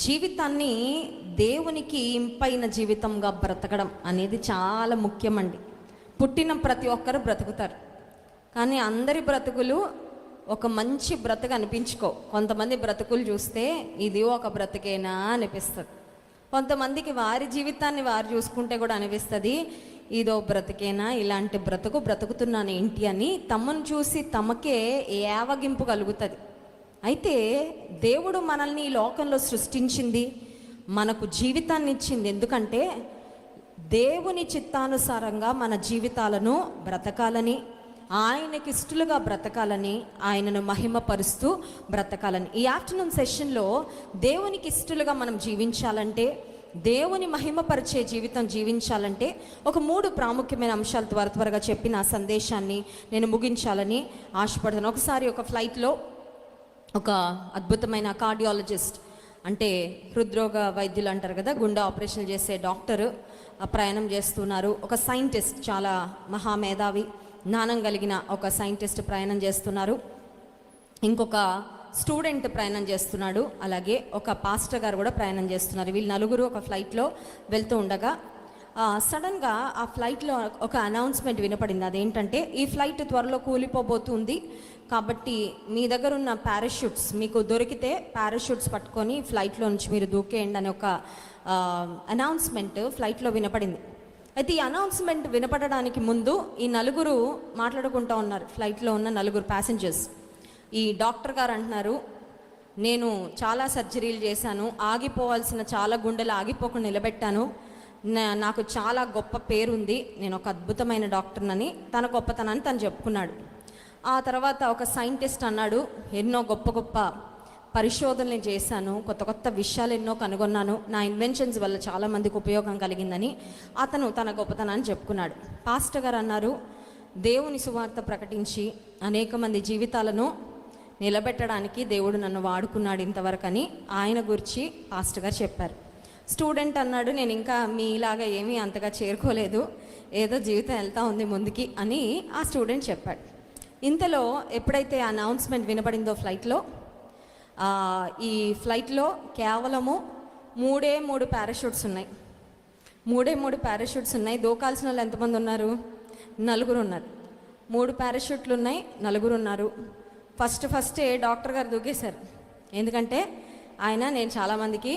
జీవితాన్ని దేవునికి ఇంపైన జీవితంగా బ్రతకడం అనేది చాలా ముఖ్యమండి. పుట్టిన ప్రతి ఒక్కరు బ్రతుకుతారు, కానీ అందరి బ్రతుకులు ఒక మంచి బ్రతుకు అనిపించుకో. కొంతమంది బ్రతుకులు చూస్తే ఇది ఒక బ్రతుకేనా అనిపిస్తుంది. కొంతమందికి వారి జీవితాన్ని వారు చూసుకుంటే కూడా అనిపిస్తుంది ఇదో బ్రతికేనా, ఇలాంటి బ్రతుకు బ్రతుకుతున్నాను ఏంటి అని తమను చూసి తమకే ఏవగింపు కలుగుతుంది. అయితే దేవుడు మనల్ని ఈ లోకంలో సృష్టించింది, మనకు జీవితాన్ని ఇచ్చింది ఎందుకంటే దేవుని చిత్తానుసారంగా మన జీవితాలను బ్రతకాలని, ఆయనకి ఇష్టలుగా బ్రతకాలని, ఆయనను మహిమపరుస్తూ బ్రతకాలని. ఈ ఆఫ్టర్నూన్ సెషన్లో దేవునికి ఇష్టలుగా మనం జీవించాలంటే, దేవుని మహిమపరిచే జీవితం జీవించాలంటే ఒక 3 ప్రాముఖ్యమైన అంశాలు త్వరగా చెప్పి నా సందేశాన్ని నేను ముగించాలని ఆశపడుతున్నాను. ఒకసారి ఒక ఫ్లైట్లో ఒక అద్భుతమైన కార్డియాలజిస్ట్, అంటే హృద్రోగ వైద్యులు అంటారు కదా, గుండె ఆపరేషన్ చేసే డాక్టరు ప్రయాణం చేస్తున్నారు. ఒక సైంటిస్ట్, చాలా మహామేధావి జ్ఞానం కలిగిన ఒక సైంటిస్ట్ ప్రయాణం చేస్తున్నారు. ఇంకొక స్టూడెంట్ ప్రయాణం చేస్తున్నాడు, అలాగే ఒక పాస్టర్ గారు కూడా ప్రయాణం చేస్తున్నారు. వీళ్ళు నలుగురు ఒక ఫ్లైట్లో వెళ్తూ ఉండగా సడన్గా ఆ ఫ్లైట్లో ఒక అనౌన్స్మెంట్ వినపడింది. అదేంటంటే, ఈ ఫ్లైట్ త్వరలో కూలిపోబోతుంది కాబట్టి మీ దగ్గర ఉన్న పారాషూట్స్ మీకు దొరికితే పారాషూట్స్ పట్టుకొని ఫ్లైట్లో నుంచి మీరు దూకేయండి అనే ఒక అనౌన్స్మెంట్ ఫ్లైట్లో వినపడింది. అయితే ఈ అనౌన్స్మెంట్ వినపడడానికి ముందు ఈ నలుగురు మాట్లాడుకుంటూ ఉన్నారు, ఫ్లైట్లో ఉన్న నలుగురు ప్యాసింజర్స్. ఈ డాక్టర్ గారు అంటున్నారు, నేను చాలా సర్జరీలు చేశాను, ఆగిపోవాల్సిన చాలా గుండెలు ఆగిపోకుండా నిలబెట్టాను, నాకు చాలా గొప్ప పేరుంది, నేను ఒక అద్భుతమైన డాక్టర్నని తన గొప్పతనాన్ని తను చెప్పుకున్నాడు. ఆ తర్వాత ఒక సైంటిస్ట్ అన్నాడు, ఎన్నో గొప్ప పరిశోధనలు చేశాను, కొత్త విషయాలు ఎన్నో కనుగొన్నాను, నా ఇన్వెన్షన్స్ వల్ల చాలామందికి ఉపయోగం కలిగిందని అతను తన గొప్పతనాన్ని చెప్పుకున్నాడు. పాస్టర్ గారు అన్నారు, దేవుని సువార్త ప్రకటించి అనేక మంది జీవితాలను నిలబెట్టడానికి దేవుడు నన్ను వాడుకున్నాడు ఇంతవరకు అని ఆయన గురించి పాస్టర్ గారు చెప్పారు. స్టూడెంట్ అన్నాడు, నేను ఇంకా మీలాగా ఏమీ అంతగా చేరుకోలేదు, ఏదో జీవితం వెళ్తూ ఉంది ముందుకి అని ఆ స్టూడెంట్ చెప్పాడు. ఇంతలో ఎప్పుడైతే అనౌన్స్మెంట్ వినపడిందో ఫ్లైట్లో, ఈ ఫ్లైట్లో కేవలము 3 పారాషూట్స్ ఉన్నాయి. 3 పారాషూట్స్ ఉన్నాయి. దూకాల్సిన వాళ్ళు ఎంతమంది ఉన్నారు? 4 ఉన్నారు. 3 పారాషూట్లు ఉన్నాయి, 4 ఉన్నారు. ఫస్టే డాక్టర్ గారు దూకేశారు. ఎందుకంటే ఆయన, నేను చాలామందికి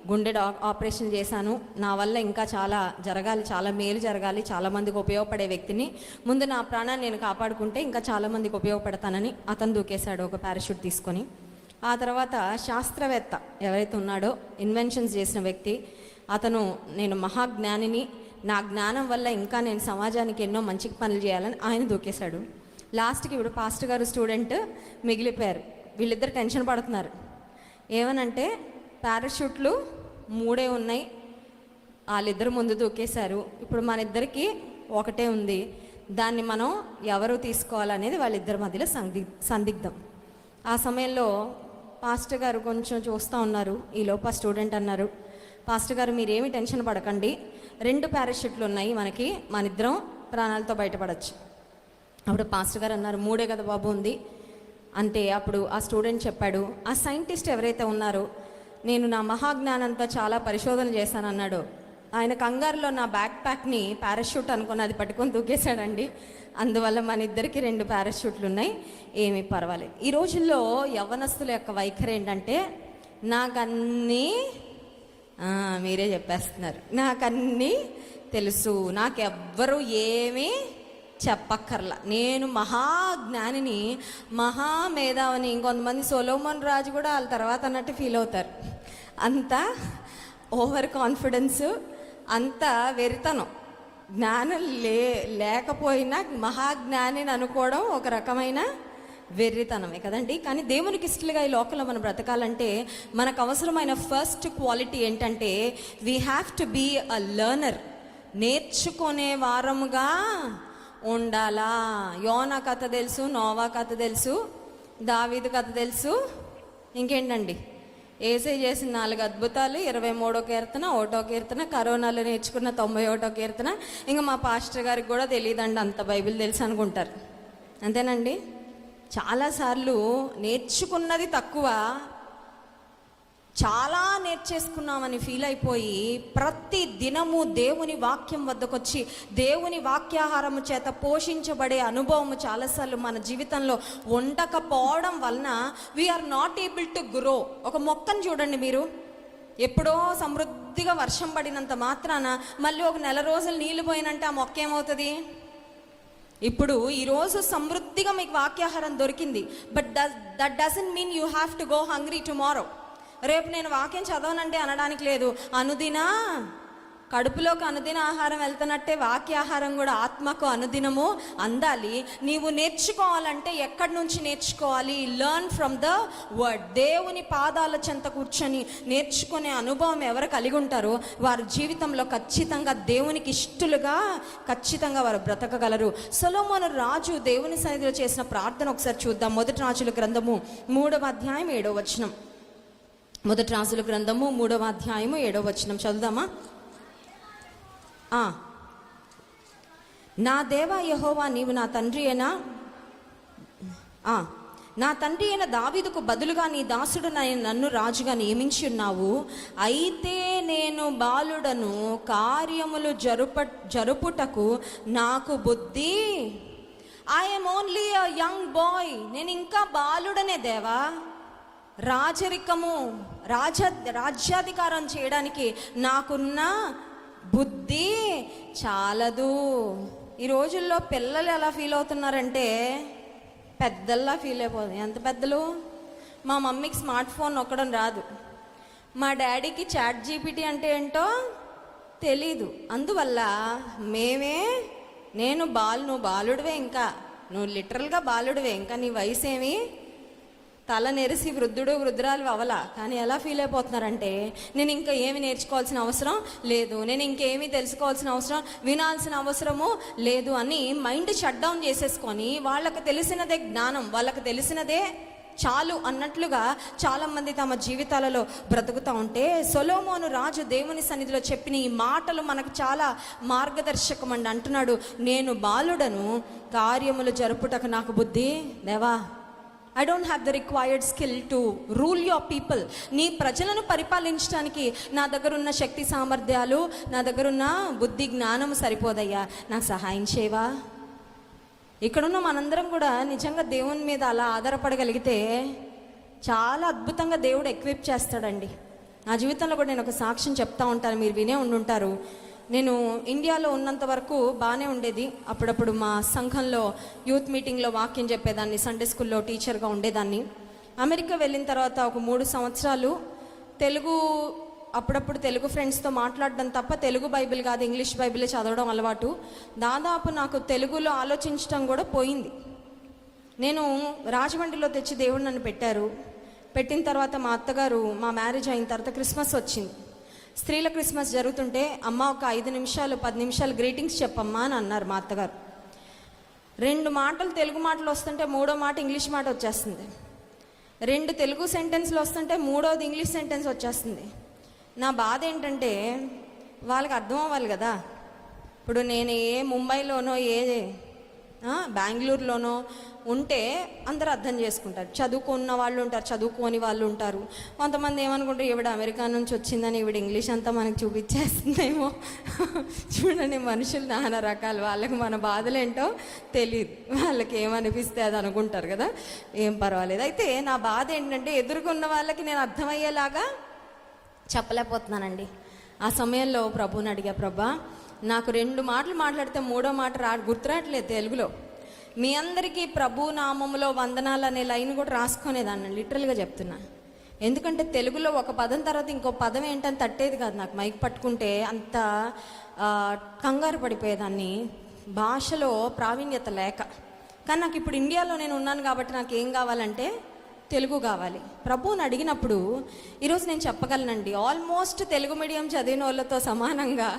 గుండె ఆపరేషన్ చేశాను, నా వల్ల ఇంకా చాలా జరగాలి, చాలా మేలు జరగాలి, చాలామందికి ఉపయోగపడే వ్యక్తిని, ముందు నా ప్రాణాన్ని నేను కాపాడుకుంటే ఇంకా చాలామందికి ఉపయోగపడతానని అతను దూకేశాడు ఒక పారాషూట్ తీసుకొని. ఆ తర్వాత శాస్త్రవేత్త ఎవరైతే ఉన్నాడో, ఇన్వెన్షన్స్ చేసిన వ్యక్తి, అతను నేను మహాజ్ఞానిని, నా జ్ఞానం వల్ల ఇంకా నేను సమాజానికి ఎన్నో మంచి పనులు చేయాలని ఆయన దూకేశాడు. లాస్ట్కి ఇప్పుడు పాస్టర్ గారు స్టూడెంట్ మిగిలిపోయారు. వీళ్ళిద్దరు టెన్షన్ పడుతున్నారు. ఏమనంటే, పారాషూట్లు 3 ఉన్నాయి, వాళ్ళిద్దరు ముందు దూకేశారు, ఇప్పుడు మన ఇద్దరికి ఒకటే ఉంది, దాన్ని మనం ఎవరు తీసుకోవాలనేది వాళ్ళిద్దరి మధ్యలో సందిగ్ధం. ఆ సమయంలో పాస్టర్ గారు కొంచెం చూస్తూ ఉన్నారు. ఈలోపు స్టూడెంట్ అన్నారు, పాస్టర్ గారు మీరేమి టెన్షన్ పడకండి, 2 పారాషూట్లు ఉన్నాయి మనకి, మన ఇద్దరం ప్రాణాలతో బయటపడచ్చు. అప్పుడు పాస్టర్ గారు అన్నారు, 3 కదా బాబు ఉంది అంటే. అప్పుడు ఆ స్టూడెంట్ చెప్పాడు, ఆ సైంటిస్ట్ ఎవరైతే ఉన్నారో, నేను నా మహాజ్ఞానంతో చాలా పరిశోధన చేశానన్నాడు, ఆయన కంగారులో నా బ్యాక్ ప్యాక్ని పారాషూట్ అనుకుని అది పట్టుకొని దూకేశాడండి, అందువల్ల మన ఇద్దరికి 2 పారాషూట్లు ఉన్నాయి, ఏమీ పర్వాలేదు. ఈ రోజుల్లో యవ్వనస్తుల యొక్క వైఖరి ఏంటంటే, నాకన్నీ మీరే చెప్పేస్తున్నారు, నాకన్నీ తెలుసు, నాకెవ్వరూ ఏమీ చెప్పక్కర్లా, నేను మహాజ్ఞానిని, మహామేధావిని. ఇంకొంతమంది సొలొమోన్ రాజు కూడా వాళ్ళ తర్వాత అన్నట్టు ఫీల్ అవుతారు. అంత ఓవర్ కాన్ఫిడెన్స్, అంత వెరితనం. జ్ఞానం లేకపోయినా మహాజ్ఞానిని అనుకోవడం ఒక రకమైన వెర్రితనమే కదండి. కానీ దేవునికి ఇష్టలుగా ఈ లోకంలో మనం బ్రతకాలంటే మనకు అవసరమైన ఫస్ట్ క్వాలిటీ ఏంటంటే, we have to be a learner. నేర్చుకునే వారముగా ఉండాలా. యోనా కథ తెలుసు, నోవా కథ తెలుసు, దావీదు కథ తెలుసు, ఇంకేంటండి, ఏసై చేసిన 4 అద్భుతాలు, 23వ కీర్తన, 1వ కీర్తన, కరోనాలో నేర్చుకున్న 91వ కీర్తన, ఇంకా మా పాస్టర్ గారికి కూడా తెలియదండి అంత బైబిల్ తెలుసు అనుకుంటారు. అంతేనండి. చాలాసార్లు నేర్చుకున్నది తక్కువ, చాలా నేర్చేసుకున్నామని ఫీల్ అయిపోయి ప్రతి దినము దేవుని వాక్యం వద్దకొచ్చి దేవుని వాక్యాహారము చేత పోషించబడే అనుభవము చాలాసార్లు మన జీవితంలో ఉండకపోవడం వలన we are not able to grow. ఒక మొక్కను చూడండి మీరు, ఎప్పుడో సమృద్ధిగా వర్షం పడినంత మాత్రాన మళ్ళీ ఒక నెల రోజులు నీళ్ళు పోయినంటే ఆ మొక్క ఏమవుతుంది? ఇప్పుడు ఈరోజు సమృద్ధిగా మీకు వాక్యాహారం దొరికింది, but that doesn't mean you have to go hungry tomorrow. రేపు నేను వాక్యం చదవనంటే అనడానికి లేదు. అనుదిన కడుపులోకి అనుదిన ఆహారం వెళ్తున్నట్టే వాక్యాహారం కూడా ఆత్మకు అనుదినము అందాలి. నీవు నేర్చుకోవాలంటే ఎక్కడి నుంచి నేర్చుకోవాలి? Learn from the word. దేవుని పాదాల చెంత కూర్చొని నేర్చుకునే అనుభవం ఎవరు కలిగి ఉంటారో వారి జీవితంలో ఖచ్చితంగా దేవునికి ఇష్టలుగా ఖచ్చితంగా వారు బ్రతకగలరు. సొలొమోను రాజు దేవుని సన్నిధిలో చేసిన ప్రార్థన ఒకసారి చూద్దాం. మొదటి రాజుల గ్రంథము 3వ అధ్యాయం 7వ వచనం. మొదటి రాజుల గ్రంథము 3వ అధ్యాయము 7వ వచనం చదువుదామా? నా దేవా యెహోవా, నీవు నా తండ్రి అయిన దావీదుకు బదులుగా నీ దాసుడు నన్ను రాజుగా నియమించి ఉన్నావు. అయితే నేను బాలుడను, కార్యములు జరుపుటకు నాకు బుద్ధి. I'm only a young boy. నేను ఇంకా బాలుడనే దేవా. రాజరికము రాజ్యాధికారం చేయడానికి నాకున్న బుద్ధి చాలదు. ఈ రోజుల్లో పిల్లలు ఎలా ఫీల్ అవుతున్నారంటే పెద్దల్లా ఫీల్ అయిపోతుంది. ఎంత పెద్దలు? మా మమ్మీకి స్మార్ట్ ఫోన్ నొక్కడం రాదు, మా డాడీకి చాట్ జీపీటీ అంటే ఏంటో తెలీదు. అందువల్ల నేను నువ్వు బాలుడివే, ఇంకా నువ్వు లిటరల్గా బాలుడివే, ఇంకా నీ వయసు ఏమి తల నెరిసి వృద్ధురాలు అవలా. కానీ ఎలా ఫీల్ అయిపోతున్నారంటే నేను ఇంకా ఏమి నేర్చుకోవాల్సిన అవసరం లేదు, నేను ఇంకేమీ తెలుసుకోవాల్సిన అవసరం, వినాల్సిన అవసరము లేదు అని మైండ్ షట్ డౌన్ చేసేసుకొని వాళ్ళకి తెలిసినదే జ్ఞానం, వాళ్ళకి తెలిసినదే చాలు అన్నట్లుగా చాలామంది తమ జీవితాలలో బ్రతుకుతూ ఉంటే సొలొమోను రాజు దేవుని సన్నిధిలో చెప్పిన ఈ మాటలు మనకు చాలా మార్గదర్శకం అండి. అంటున్నాడు, నేను బాలుడను, కార్యములు జరుపుటకు నాకు బుద్ధి దేవా. I don't have the required skill to rule your people. నీ ప్రజలను పరిపాలించడానికి నా దగ్గర ఉన్న శక్తి సామర్థ్యాలు, నా దగ్గర ఉన్న బుద్ధి జ్ఞానం సరిపోదయ్యా, నాకు సహాయం చేయవా? ఇక్కడున్న మనందరం కూడా నిజంగా దేవుని మీద అలా ఆధారపడగలిగితే చాలా అద్భుతంగా దేవుడు ఎక్విప్ చేస్తాడండి. నా జీవితంలో కూడా నేను ఒక సాక్ష్యం చెప్తా ఉంటాను, మీరు వినే ఉండుంటారు. నేను ఇండియాలో ఉన్నంత వరకు బాగానే ఉండేది. అప్పుడప్పుడు మా సంఘంలో యూత్ మీటింగ్లో వాక్యం చెప్పేదాన్ని, సండే స్కూల్లో టీచర్గా ఉండేదాన్ని. అమెరికా వెళ్ళిన తర్వాత ఒక 3 సంవత్సరాలు అప్పుడప్పుడు తెలుగు ఫ్రెండ్స్తో మాట్లాడడం తప్ప తెలుగు బైబిల్ కాదు ఇంగ్లీష్ బైబిలే చదవడం అలవాటు. దాదాపు నాకు తెలుగులో ఆలోచించడం కూడా పోయింది. నేను రాజమండ్రిలో తెచ్చి దేవుడు నన్ను పెట్టిన తర్వాత మా అత్తగారు, మా మ్యారేజ్ అయిన తర్వాత క్రిస్మస్ వచ్చింది. స్త్రీల క్రిస్మస్ జరుగుతుంటే అమ్మ ఒక 5 నిమిషాలు 10 నిమిషాలు గ్రీటింగ్స్ చెప్పమ్మా అని అన్నారు మా అత్తగారు. 2 మాటలు తెలుగు మాటలు వస్తుంటే 3వ మాట ఇంగ్లీష్ మాట వచ్చేస్తుంది. 2 తెలుగు సెంటెన్స్లు వస్తుంటే 3వది ఇంగ్లీష్ సెంటెన్స్ వచ్చేస్తుంది. నా బాధ ఏంటంటే వాళ్ళకి అర్థం అవ్వాలి కదా. ఇప్పుడు నేను ముంబైలోనో బెంగళూరులోనో ఉంటే అందరూ అర్థం చేసుకుంటారు. చదువుకున్న వాళ్ళు ఉంటారు, చదువుకోని వాళ్ళు ఉంటారు. కొంతమంది ఏమనుకుంటారు, ఈవిడ అమెరికా నుంచి వచ్చిందని ఈవిడ ఇంగ్లీష్ అంతా మనకు చూపించేస్తుందేమో. చూడండి, మనుషులు నానా రకాలు, వాళ్ళకి మన బాధలేంటో తెలియదు, వాళ్ళకి ఏమనిపిస్తే అది అనుకుంటారు కదా, ఏం పర్వాలేదు. అయితే నా బాధ ఏంటంటే ఎదురుకున్న వాళ్ళకి నేను అర్థమయ్యేలాగా చెప్పలేకపోతున్నానండి. ఆ సమయంలో ప్రభుని అడిగా, ప్రభా నాకు 2 మాటలు మాట్లాడితే 3వ మాట గుర్తురాట్లేదు తెలుగులో. మీ అందరికీ ప్రభు నామములో వందనాలు అనే లైన్ కూడా రాసుకునేదాన్ని, లిటరల్గా చెప్తున్నా. ఎందుకంటే తెలుగులో ఒక పదం తర్వాత ఇంకో పదం ఏంటని తట్టేది కాదు నాకు. మైక్ పట్టుకుంటే అంత కంగారు పడిపోయేదాన్ని, భాషలో ప్రావీణ్యత లేక. కానీ నాకు ఇప్పుడు ఇండియాలో నేను ఉన్నాను కాబట్టి నాకు ఏం కావాలంటే తెలుగు కావాలి. ప్రభువుని అడిగినప్పుడు ఈరోజు నేను చెప్పగలనండి, ఆల్మోస్ట్ తెలుగు మీడియం చదివిన వాళ్ళతో సమానంగా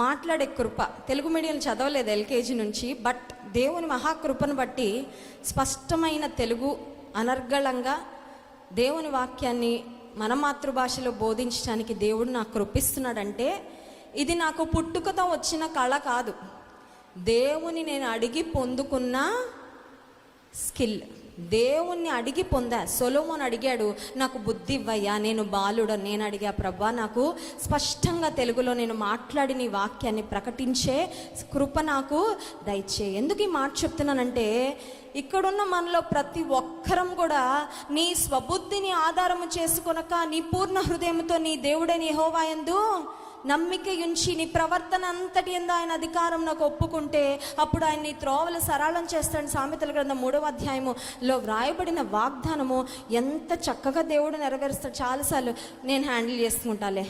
మాట్లాడే కృప. తెలుగు మీడియం చదవలేదు ఎల్కేజీ నుంచి, బట్ దేవుని మహాకృపను బట్టి స్పష్టమైన తెలుగు అనర్గళంగా దేవుని వాక్యాన్ని మన మాతృభాషలో బోధించడానికి దేవుడు నాకు కృపిస్తున్నాడంటే ఇది నాకు పుట్టుకతో వచ్చిన కళ కాదు, దేవుని నేను అడిగి పొందుకున్న స్కిల్. దేవుణ్ణి అడిగి పొందా. సొలొమోను అడిగాడు, నాకు బుద్ధి ఇవ్వయ్యా, నేను బాలుడు. నేను అడిగా, ప్రభా నాకు స్పష్టంగా తెలుగులో నేను మాట్లాడి నీ వాక్యాన్ని ప్రకటించే కృప నాకు దయచేయి. ఎందుకు ఈ మాట చెప్తున్నానంటే, ఇక్కడున్న మనలో ప్రతి ఒక్కరం కూడా నీ స్వబుద్ధిని ఆధారము చేసుకొనక నీ పూర్ణ హృదయంతో నీ దేవుడైన యెహోవా యందు నమ్మిక ఉంచి నీ ప్రవర్తన అంతటి యందు ఆయన అధికారం నాకు ఒప్పుకుంటే అప్పుడు ఆయన నీ త్రోవలు సరళం చేస్తాడు. సామెతల గ్రంథం 3వ అధ్యాయములో వ్రాయబడిన వాగ్దానము ఎంత చక్కగా దేవుడు నెరవేరుస్తాడు. చాలాసార్లు నేను హ్యాండిల్ చేసుకుంటాలే,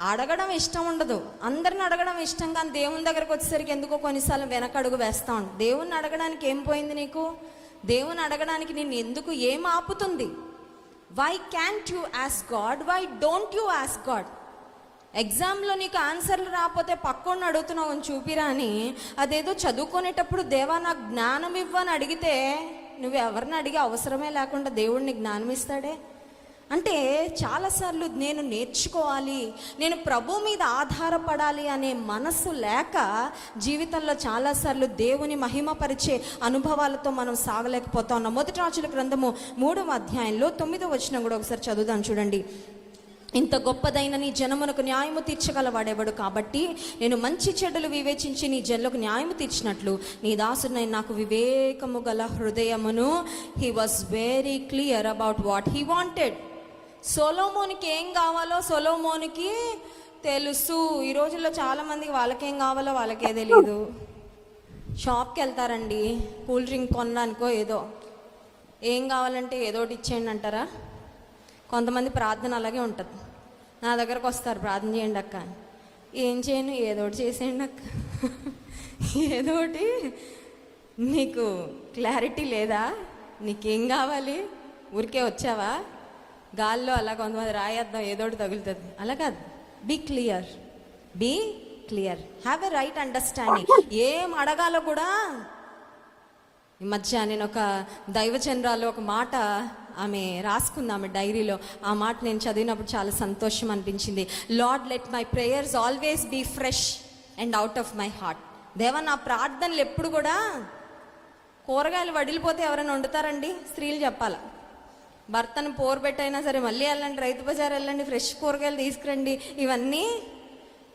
అడగడం ఇష్టం ఉండదు, అందరిని అడగడం ఇష్టం, కానీ దేవుని దగ్గరకు వచ్చేసరికి ఎందుకో కొన్నిసార్లు వెనకడుగు వేస్తా ఉంటాను. దేవుణ్ణి అడగడానికి ఏం పోయింది నీకు? దేవుని అడగడానికి నేను ఎందుకు, ఏం ఆపుతుంది? Why can't you ask God? Why don't you ask God? ఎగ్జామ్లో నీకు ఆన్సర్లు రాకపోతే పక్కన అడుగుతున్నావు చూపిరా అని, అదేదో చదువుకునేటప్పుడు దేవా నాకు జ్ఞానం ఇవ్వని అడిగితే నువ్వు ఎవరిని అడిగే అవసరమే లేకుండా దేవుడిని జ్ఞానం ఇస్తాడే. అంటే చాలాసార్లు నేను నేర్చుకోవాలి, నేను ప్రభు మీద ఆధారపడాలి అనే మనసు లేక జీవితంలో చాలాసార్లు దేవుని మహిమపరిచే అనుభవాలతో మనం సాగలేకపోతా ఉన్నాం. మొదటి రాజుల గ్రంథము 3వ అధ్యాయంలో 9వ వచనం కూడా ఒకసారి చదువుదాం చూడండి. ఇంత గొప్పదైన నీ జనమునకు న్యాయము తీర్చగలవాడేవాడు కాబట్టి నేను మంచి చెడులు వివేచించి నీ జనులకు న్యాయము తీర్చినట్లు నీ దాసుని నాకు వివేకము గల హృదయమును. He was very clear about what he wanted. సొలొమోనికి ఏం కావాలో సొలొమోనికి తెలుసు. ఈ రోజుల్లో చాలామందికి వాళ్ళకేం కావాలో వాళ్ళకే తెలియదు. షాప్కి వెళ్తారండి కూల్ డ్రింక్ కొనడానికో ఏదో, ఏం కావాలంటే ఏదోటి ఇచ్చేయండి అంటారా? కొంతమంది ప్రార్థన అలాగే ఉంటుంది. నా దగ్గరకు వస్తారు, ప్రార్థన చేయండి అక్క. ఏం చేయను, ఏదోటి చేసేయండి అక్క. ఏదోటి. నీకు క్లారిటీ లేదా? నీకేం కావాలి? ఊరికే వచ్చావా? గాల్లో అలా కొంతమంది రాయేద్దాం ఏదోటి తగులుతుంది, అలా కాదు. Be clear, be clear, have a right understanding. ఏం అడగాలో కూడా. ఈ మధ్య నేను ఒక దైవచంద్రాలు ఒక మాట ఆమె రాసుకుంది ఆమె డైరీలో. ఆ మాట నేను చదివినప్పుడు చాలా సంతోషం అనిపించింది. Lord let my prayers always be fresh and out of my heart. దేవా నా ప్రార్థనలు ఎప్పుడు కూడా, కూరగాయలు వడిలిపోతే ఎవరైనా వండుతారండి? స్త్రీలు చెప్పాల. భర్తను పోరుబెట్టైనా సరే మళ్ళీ వెళ్ళండి, రైతు బజార్ వెళ్ళండి, ఫ్రెష్ కూరగాయలు తీసుకురండి. ఇవన్నీ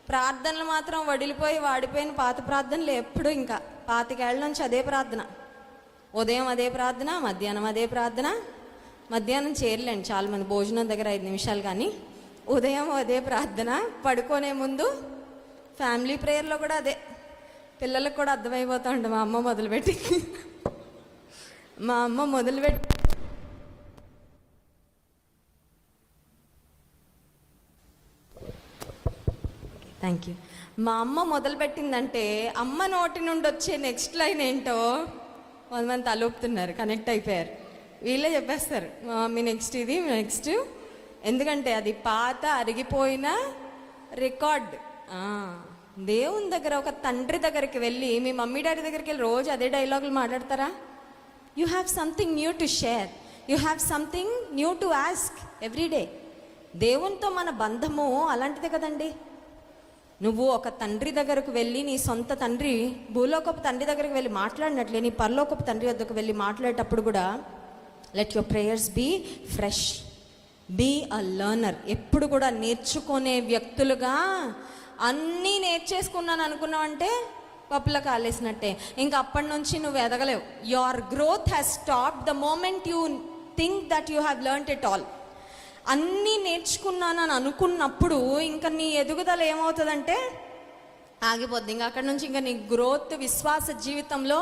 ప్రార్థనలు మాత్రం వడిలిపోయి వాడిపోయిన పాత ప్రార్థనలు ఎప్పుడు. ఇంకా 25 ఏళ్ళ నుంచి అదే ప్రార్థన. ఉదయం అదే ప్రార్థన, మధ్యాహ్నం అదే ప్రార్థన. మధ్యాహ్నం చేరలేండి చాలామంది, భోజనం దగ్గర 5 నిమిషాలు, కానీ ఉదయం అదే ప్రార్థన. పడుకునే ముందు ఫ్యామిలీ ప్రేయర్లో కూడా అదే. పిల్లలకు కూడా అర్థమైపోతూ ఉంటుంది. మా అమ్మ మొదలుపెట్టి థ్యాంక్ యూ. మా అమ్మ మొదలుపెట్టిందంటే అమ్మ నోటి నుండి వచ్చే నెక్స్ట్ లైన్ ఏంటో కొంతమంది తలూపుతున్నారు, కనెక్ట్ అయిపోయారు. వీళ్ళే చెప్పేస్తారు, మా మమ్మీ నెక్స్ట్ ఇది, నెక్స్ట్. ఎందుకంటే అది పాత అరిగిపోయిన రికార్డ్. దేవుని దగ్గర ఒక తండ్రి దగ్గరికి వెళ్ళి మీ మమ్మీ డాడీ దగ్గరికి వెళ్ళి రోజు అదే డైలాగులు మాట్లాడతారా? You have something new to share, you have something new to ask everyday. దేవునితో మన బంధము అలాంటిదే కదండి. నువ్వు ఒక తండ్రి దగ్గరకు వెళ్ళి, నీ సొంత తండ్రి భూలోకపు తండ్రి దగ్గరికి వెళ్ళి మాట్లాడినట్లే నీ పరలోకపు తండ్రి వద్దకు వెళ్ళి మాట్లాడేటప్పుడు కూడా let your prayers be fresh, be a learner. ఎప్పుడు కూడా నేర్చుకునే వ్యక్తులుగా. అన్నీ నేర్చేసుకున్నాను అనుకున్నావు అంటే పప్పుల కాలేసినట్టే. ఇంకా అప్పటి నుంచి నువ్వు ఎదగలేవు. Your growth has stopped the moment you think that you have learned it all. అన్నీ నేర్చుకున్నానని అనుకున్నప్పుడు ఇంకా నీ ఎదుగుదల ఏమవుతుందంటే ఆగిపోద్ది. ఇంకా అక్కడి నుంచి ఇంకా నీ గ్రోత్, విశ్వాస జీవితంలో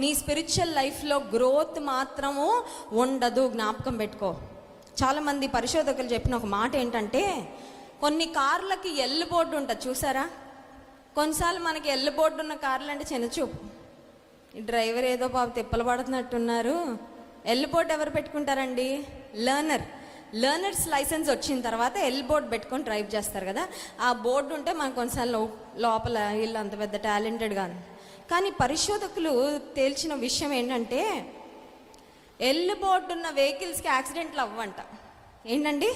నీ స్పిరిచువల్ లైఫ్లో గ్రోత్ మాత్రము ఉండదు. జ్ఞాపకం పెట్టుకో. చాలామంది పరిశోధకులు చెప్పిన ఒక మాట ఏంటంటే, కొన్ని కార్లకి ఎల్ బోర్డు ఉంటుంది చూసారా? కొన్నిసార్లు మనకి ఎల్ బోర్డు ఉన్న కార్లు అంటే చిన్నచూపు. ఈ డ్రైవర్ ఏదో పాప తిప్పలు పడుతున్నట్టున్నారు. ఎల్ బోర్డు ఎవరు పెట్టుకుంటారండి? లర్నర్స్ లైసెన్స్ వచ్చిన తర్వాత ఎల్ బోర్డు పెట్టుకొని డ్రైవ్ చేస్తారు కదా. ఆ బోర్డు ఉంటే మనకు కొన్నిసార్లు లోపల వీళ్ళు అంత పెద్ద టాలెంటెడ్ కాదు. కానీ పరిశోధకులు తేల్చిన విషయం ఏంటంటే, ఎల్ బోర్డు ఉన్న వెహికల్స్కి యాక్సిడెంట్లు అవ్వంట. ఏంటండి?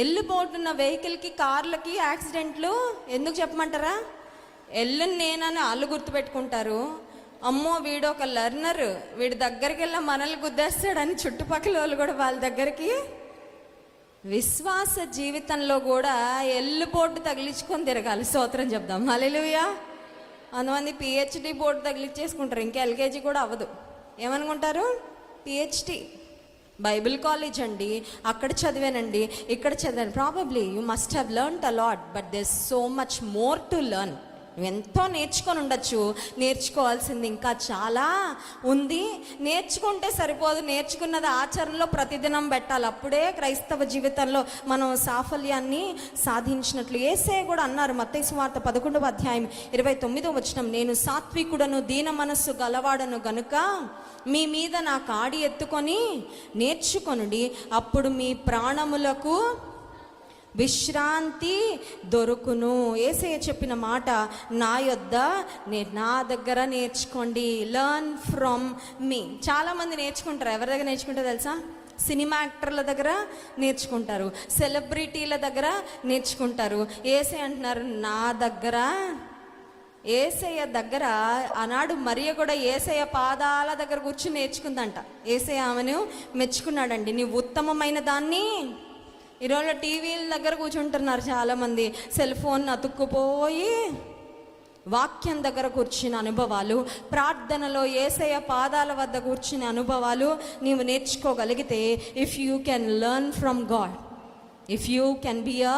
ఎల్ బోర్డు ఉన్న వెహికల్కి, కార్లకి యాక్సిడెంట్లు ఎందుకు చెప్పమంటారా? ఎల్లుని నేనని వాళ్ళు గుర్తుపెట్టుకుంటారు. అమ్మో వీడు ఒక లెర్నర్, వీడి దగ్గరికి వెళ్ళి మనల్ని గుద్దేస్తాడని చుట్టుపక్కల వాళ్ళు కూడా వాళ్ళ దగ్గరికి విశ్వాస జీవితంలో కూడా ఎల్లుపోటు తగిలించుకొని తిరగాలి. స్తోత్రం చెప్దాం. హల్లెలూయా. కొంతమంది పిహెచ్డి బోర్డు తగిలించేసుకుంటారు, ఇంకా ఎల్కేజీ కూడా అవ్వదు. ఏమనుకుంటారు? పిహెచ్డి బైబిల్ కాలేజ్ అండి, అక్కడ చదివానండి, ఇక్కడ చదివాను. Probably you must have learned a lot, but there so much more to learn. నువ్వు ఎంతో నేర్చుకొని ఉండొచ్చు, నేర్చుకోవాల్సింది ఇంకా చాలా ఉంది. నేర్చుకుంటే సరిపోదు, నేర్చుకున్నది ఆచరణలో ప్రతిదినం పెట్టాలి. అప్పుడే క్రైస్తవ జీవితంలో మనం సాఫల్యాన్ని సాధించినట్లు. యేసయ్య కూడా అన్నారు, మత్తయి సువార్త 11వ అధ్యాయం 29వ వచనం, నేను సాత్వికుడను దీన మనస్సు గలవాడను గనుక మీ మీద నా కాడి ఎత్తుకొని నేర్చుకొనుడి, అప్పుడు మీ ప్రాణములకు విశ్రాంతి దొరుకును. యేసయ్య చెప్పిన మాట, నా దగ్గర నేర్చుకోండి. లెర్న్ ఫ్రమ్ మీ. చాలామంది నేర్చుకుంటారు. ఎవరి దగ్గర నేర్చుకుంటారో తెలుసా? సినిమా యాక్టర్ల దగ్గర నేర్చుకుంటారు, సెలబ్రిటీల దగ్గర నేర్చుకుంటారు. యేసయ్య అంటున్నారు, నా దగ్గర. యేసయ్య దగ్గర ఆనాడు మరియ కూడా యేసయ్య పాదాల దగ్గర కూర్చుని నేర్చుకుందంట. యేసయ్య ఆమెను మెచ్చుకున్నాడండి. నీవు ఉత్తమమైన దాన్ని. ఈరోజు టీవీల దగ్గర కూర్చుంటున్నారు చాలామంది, సెల్ ఫోన్ అతుక్కుపోయి. వాక్యం దగ్గర కూర్చున్న అనుభవాలు, ప్రార్థనలో యేసయ్య పాదాల వద్ద కూర్చునే అనుభవాలు నీవు నేర్చుకోగలిగితే, if you can learn from God, if you can be a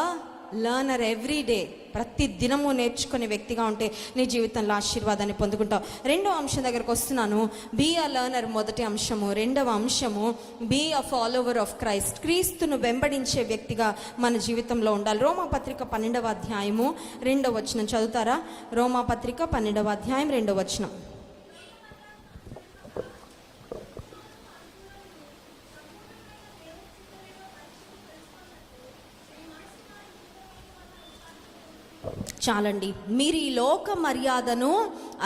learner every day, ప్రతి దినము నేర్చుకునే వ్యక్తిగా ఉంటే నీ జీవితంలో ఆశీర్వాదాన్ని పొందుకుంటావు. రెండవ అంశం దగ్గరకు వస్తున్నాను. బీ అ లర్నర్ మొదటి అంశము. రెండవ అంశము, be a follower of Christ. క్రీస్తును వెంబడించే వ్యక్తిగా మన జీవితంలో ఉండాలి. రోమాపత్రిక 12వ అధ్యాయము 2వ వచనం చదువుతారా? రోమాపత్రిక 12వ అధ్యాయం 2వ వచనం. చాలండి. మీరు ఈ లోక మర్యాదను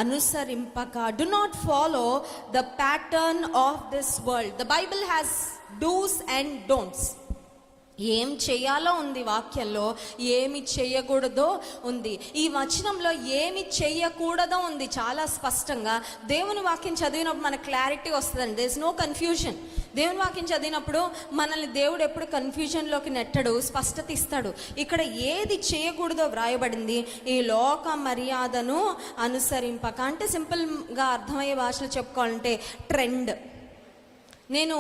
అనుసరింపక, do not follow the pattern of this world. The Bible has dos and don'ts. ఏం చేయాలో ఉంది వాక్యంలో, ఏమి చేయకూడదో ఉంది. ఈ వచనంలో ఏమి చేయకూడదో ఉంది చాలా స్పష్టంగా. దేవుని వాక్యం చదివినప్పుడు మనకు క్లారిటీ వస్తుందండి. There is no confusion. దేవుని వాక్యం చదివినప్పుడు మనల్ని దేవుడు ఎప్పుడు కన్ఫ్యూజన్లోకి నెట్టడు, స్పష్టత ఇస్తాడు. ఇక్కడ ఏది చేయకూడదో వ్రాయబడింది, ఈ లోక మర్యాదను అనుసరింపక. అంటే సింపుల్గా అర్థమయ్యే భాషలో చెప్పుకోవాలంటే ట్రెండ్. నేను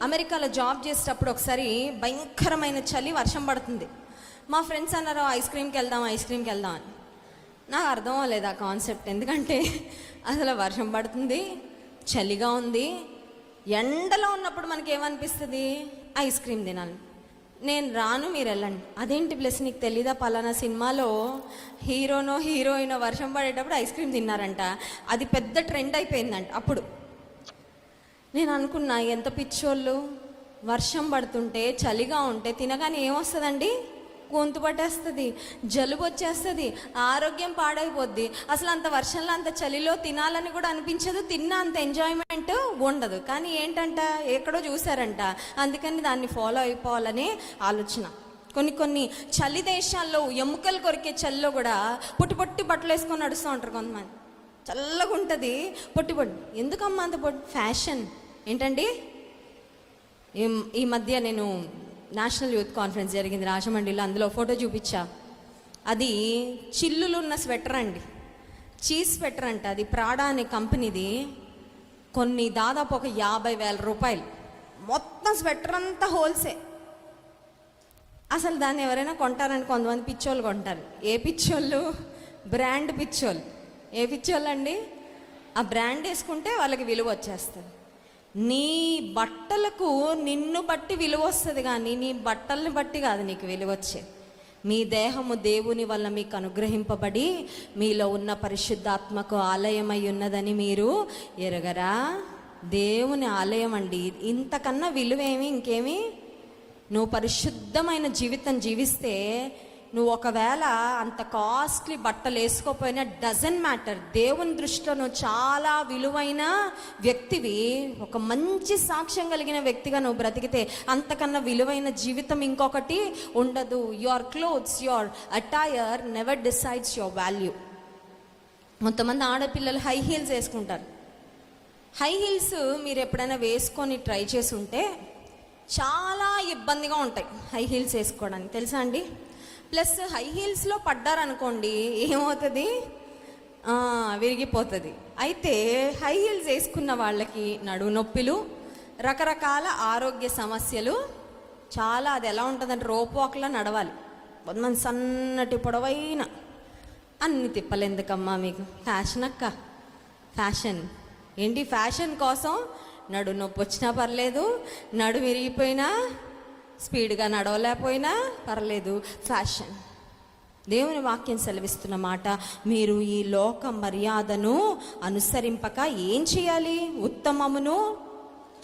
అమెరికాలో జాబ్ చేసేటప్పుడు ఒకసారి భయంకరమైన చలి, వర్షం పడుతుంది. మా ఫ్రెండ్స్ అన్నారు ఐస్ క్రీమ్కి వెళ్దాం అని. నాకు అర్థం అవ్వలేదు ఆ కాన్సెప్ట్. ఎందుకంటే అసలు వర్షం పడుతుంది, చలిగా ఉంది. ఎండలో ఉన్నప్పుడు మనకి ఏమనిపిస్తుంది? ఐస్ క్రీమ్ తినాలి. నేను రాను, మీరు వెళ్ళండి. అదేంటి ప్లస్ నీకు తెలీదా, పలానా సినిమాలో హీరోయినో వర్షం పడేటప్పుడు ఐస్ క్రీమ్ తిన్నారంట. అది పెద్ద ట్రెండ్ అయిపోయిందంట. అప్పుడు నేను అనుకున్నా, ఎంత పిచ్చోళ్ళు. వర్షం పడుతుంటే చలిగా ఉంటే తినగానే ఏమొస్తుందండి? గొంతు పట్టేస్తుంది, జలుబు వచ్చేస్తుంది, ఆరోగ్యం పాడైపోద్ది. అసలు అంత వర్షంలో అంత చలిలో తినాలని కూడా అనిపించదు, తిన్నా అంత ఎంజాయ్మెంట్ ఉండదు. కానీ ఏంటంట, ఎక్కడో చూసారంట, అందుకని దాన్ని ఫాలో అయిపోవాలనే ఆలోచన. కొన్ని చలి దేశాల్లో ఎముకలు కొరికే చలిలో కూడా పొట్టి బట్టలు వేసుకొని నడుస్తూ ఉంటారు కొంతమంది. చల్లగా ఉంటుంది, పొట్టి ఎందుకమ్మా అంత ఫ్యాషన్ ఏంటండి? ఈ మధ్య నేను నేషనల్ యూత్ కాన్ఫరెన్స్ జరిగింది రాజమండ్రిలో, అందులో ఫోటో చూపించా. అది చిల్లులు ఉన్న స్వెటర్ అండి, చీజ్ స్వెటర్ అంట. అది ప్రాడా అనే కంపెనీది. దాదాపు ఒక 50,000 రూపాయలు మొత్తం స్వెటర్ అంతా హోల్సే. అసలు దాన్ని ఎవరైనా కొంటారండి? కొంతమంది పిచ్చోళ్ళు కొంటారు. ఏ పిచ్చోళ్ళు? బ్రాండ్ పిచ్చోళ్ళు. ఏ పిచ్చోళ్ళు అండి? ఆ బ్రాండ్ వేసుకుంటే వాళ్ళకి విలువ వచ్చేస్తుంది. నీ బట్టలకు నిన్ను బట్టి విలువ వస్తుంది, కానీ నీ బట్టల్ని బట్టి కాదు నీకు విలువ వచ్చేది. మీ దేహము దేవుని వల్ల మీకు అనుగ్రహింపబడి మీలో ఉన్న పరిశుద్ధాత్మకు ఆలయమై ఉన్నదని మీరు ఎరగరా? దేవుని ఆలయం అండి. ఇంతకన్నా విలువేమి ఇంకేమి? నువ్వు పరిశుద్ధమైన జీవితం జీవిస్తే, నువ్వు ఒకవేళ అంత కాస్ట్లీ బట్టలు వేసుకోపోయినా డజంట్ మ్యాటర్. దేవుని దృష్టిలో నువ్వు చాలా విలువైన వ్యక్తివి. ఒక మంచి సాక్ష్యం కలిగిన వ్యక్తిగా నువ్వు బ్రతికితే అంతకన్నా విలువైన జీవితం ఇంకొకటి ఉండదు. Your clothes, your attire never decides your value. కొంతమంది ఆడపిల్లలు హై హీల్స్ వేసుకుంటారు. హై హీల్స్ మీరు ఎప్పుడైనా వేసుకొని ట్రై చేసి ఉంటే చాలా ఇబ్బందిగా ఉంటాయి హై హీల్స్ వేసుకోవడానికి, తెలుసా అండి? ప్లస్ హై హీల్స్లో పడ్డారనుకోండి ఏమవుతుంది, విరిగిపోతుంది. అయితే హై హీల్స్ వేసుకున్న వాళ్ళకి నడుము నొప్పులు, రకరకాల ఆరోగ్య సమస్యలు చాలా. అది ఎలా ఉంటుందంటే రోప్ వాక్లా నడవాలి, కొంతమంది సన్నటి పొడవైన. అన్ని తిప్పలు ఎందుకమ్మా మీకు, ఫ్యాషన్ అక్క, ఫ్యాషన్ ఏంటి? ఫ్యాషన్ కోసం నడుము నొప్పి వచ్చినా పర్లేదు, నడుము విరిగిపోయినా, స్పీడ్గా నడవలేకపోయినా పర్లేదు, ఫ్యాషన్. దేవుని వాక్యం సెలవిస్తున్న మాట, మీరు ఈ లోక మర్యాదను అనుసరింపక ఏం చేయాలి? ఉత్తమమును,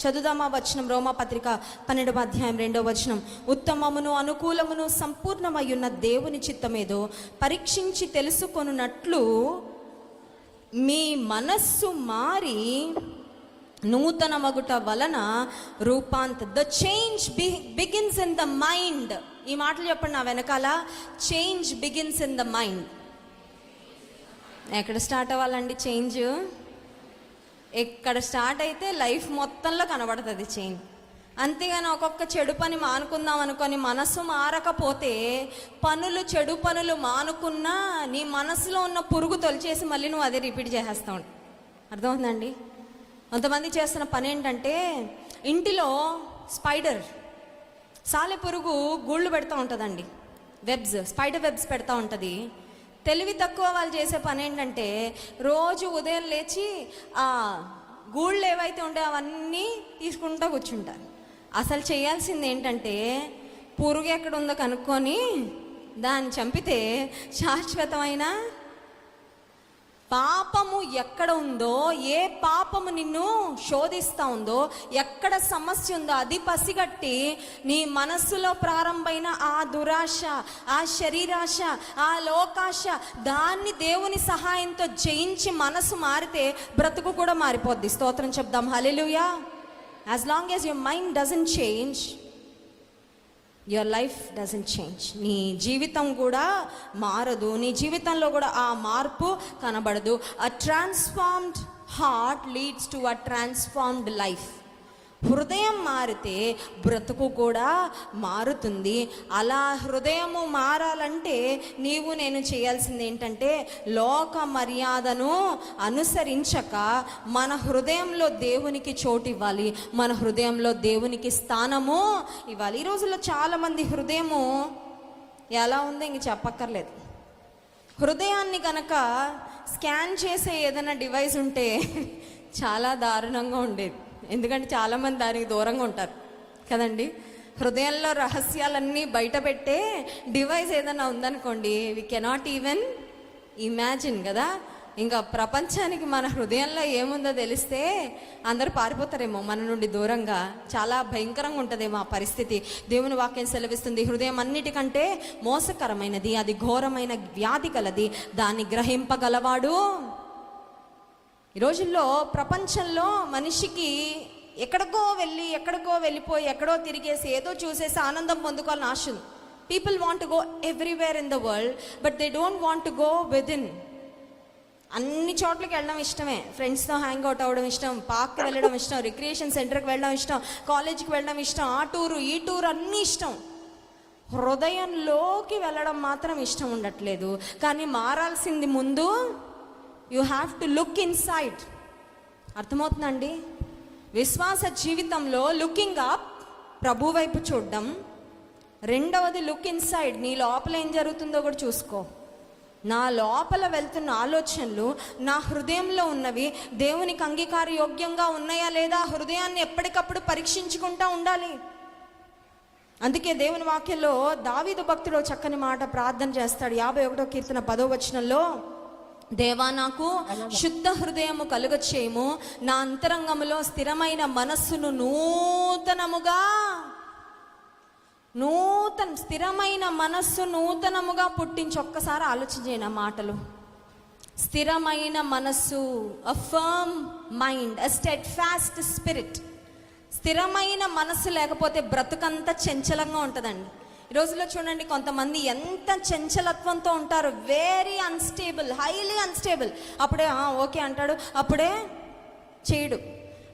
చదువుదామా వచనం, రోమాపత్రిక 12వ అధ్యాయం 2వ వచనం. ఉత్తమమును అనుకూలమును సంపూర్ణమయ్యున్న దేవుని చిత్తమేదో పరీక్షించి తెలుసుకొనున్నట్లు మీ మనస్సు మారి నూతన మగుట వలన the change begins in the mind. ఈ మాటలు చెప్పండి నా వెనకాల, change begins in the mind. ఎక్కడ స్టార్ట్ అవ్వాలండి చేంజ్? ఎక్కడ స్టార్ట్ అయితే లైఫ్ మొత్తంలో కనబడుతుంది చేంజ్. అంతేగాని ఒక్కొక్క చెడు పని మానుకుందాం అనుకొని మనసు మారకపోతే, చెడు పనులు మానుకున్నా నీ మనసులో ఉన్న పురుగు తొలిచేసి మళ్ళీ నువ్వు అదే రిపీట్ చేసేస్తా ఉంటావు. అర్థమవుతుందండి? కొంతమంది చేస్తున్న పని ఏంటంటే, ఇంటిలో స్పైడర్ సాలెపురుగు గూళ్ళు పెడతా ఉంటుందండి, స్పైడర్ వెబ్స్ పెడతా ఉంటుంది. తెలివి తక్కువ వాళ్ళు చేసే పని ఏంటంటే, రోజు ఉదయం లేచి ఆ గూళ్ళు ఏవైతే ఉంటాయో అవన్నీ తీసుకుంటూ కూర్చుంటారు. అసలు చేయాల్సింది ఏంటంటే, పురుగు ఎక్కడ ఉందో కనుక్కొని దాన్ని చంపితే శాశ్వతమైన పాపము ఎక్కడ ఉందో, ఏ పాపము నిన్ను శోధిస్తూ ఉందో, ఎక్కడ సమస్య ఉందో అది పసిగట్టి నీ మనస్సులో ప్రారంభమైన ఆ దురాశ, ఆ శరీరాశ, ఆ లోకాశ, దాన్ని దేవుని సహాయంతో జయించి మనసు మారితే బ్రతుకు కూడా మారిపోద్ది. స్తోత్రం చెప్దాం, హల్లెలూయా. As long as your mind doesn't change, your life doesn't change. నీ జీవితం కూడా మారదు, నీ జీవితంలో కూడా ఆ మార్పు కనబడదు. A transformed heart leads to a transformed life. హృదయం మారితే బ్రతుకు కూడా మారుతుంది. అలా హృదయము మారాలంటే నీవు నేను చేయాల్సింది ఏంటంటే, లోక మర్యాదను అనుసరించక మన హృదయంలో దేవునికి చోటు ఇవ్వాలి, మన హృదయంలో దేవునికి స్థానము ఇవ్వాలి. ఈ రోజుల్లో చాలామంది హృదయము ఎలా ఉందో ఇంక చెప్పక్కర్లేదు. హృదయాన్ని కనుక స్కాన్ చేసే ఏదైనా డివైస్ ఉంటే చాలా దారుణంగా ఉండేది. ఎందుకంటే చాలామంది దానికి దూరంగా ఉంటారు కదండి. హృదయంలో రహస్యాలన్నీ బయట పెట్టే డివైస్ ఏదైనా ఉందనుకోండి, వి కెనాట్ ఈవెన్ ఇమాజిన్ కదా. ఇంకా ప్రపంచానికి మన హృదయంలో ఏముందో తెలిస్తే అందరూ పారిపోతారేమో మన నుండి దూరంగా. చాలా భయంకరంగా ఉంటుందేమో ఆ పరిస్థితి. దేవుని వాక్యం సెలవిస్తుంది, హృదయం అన్నిటికంటే మోసకరమైనది, అది ఘోరమైన వ్యాధి కలది, దాన్ని గ్రహింపగలవాడు. ఈ రోజుల్లో ప్రపంచంలో మనిషికి ఎక్కడికో వెళ్ళిపోయి ఎక్కడో తిరిగేసి ఏదో చూసేసి ఆనందం పొందుకోవాలని ఆశ ఉంది. People want to go everywhere in the world, but they don't want to go within. అన్ని చోట్లకి వెళ్ళడం ఇష్టమే, ఫ్రెండ్స్తో హ్యాంగ్ అవుట్ అవ్వడం ఇష్టం, పార్క్కి వెళ్ళడం ఇష్టం, రిక్రియేషన్ సెంటర్కి వెళ్ళడం ఇష్టం, కాలేజీకి వెళ్ళడం ఇష్టం, ఆ టూరు ఈ టూరు అన్నీ ఇష్టం. హృదయంలోకి వెళ్ళడం మాత్రం ఇష్టం ఉండట్లేదు. కానీ మారాల్సింది ముందు you have to look inside. అర్థమవుతుందండి? విశ్వాస జీవితంలో లుకింగ్ అప్, ప్రభు వైపు చూడడం. రెండవది లుక్ ఇన్సైడ్, నీ లోపల ఏం జరుగుతుందో కూడా చూసుకో. నా లోపల వెళ్తున్న ఆలోచనలు, నా హృదయంలో ఉన్నవి దేవునికి అంగీకార యోగ్యంగా ఉన్నాయా లేదా, హృదయాన్ని ఎప్పటికప్పుడు పరీక్షించుకుంటూ ఉండాలి. అందుకే దేవుని వాక్యంలో దావీదు భక్తుడు చక్కని మాట ప్రార్థన చేస్తాడు. 51వ కీర్తన 10వ వచనంలో, దేవా నాకు శుద్ధ హృదయము కలుగ చేయము, నా అంతరంగములో స్థిరమైన మనస్సును స్థిరమైన మనస్సు నూతనముగా పుట్టించి. ఒక్కసారి ఆలోచించేయండి ఆ మాటలు. స్థిరమైన మనస్సు, అ ఫర్మ్ మైండ్, అ స్టెడ్ఫాస్ట్ స్పిరిట్. స్థిరమైన మనస్సు లేకపోతే బ్రతుకంతా చంచలంగా ఉంటుందండి. ఈ రోజుల్లో చూడండి, కొంతమంది ఎంత చంచలత్వంతో ఉంటారు, వెరీ అన్స్టేబుల్, హైలీ అన్స్టేబుల్. అప్పుడే ఓకే అంటాడు, అప్పుడే చేయడు.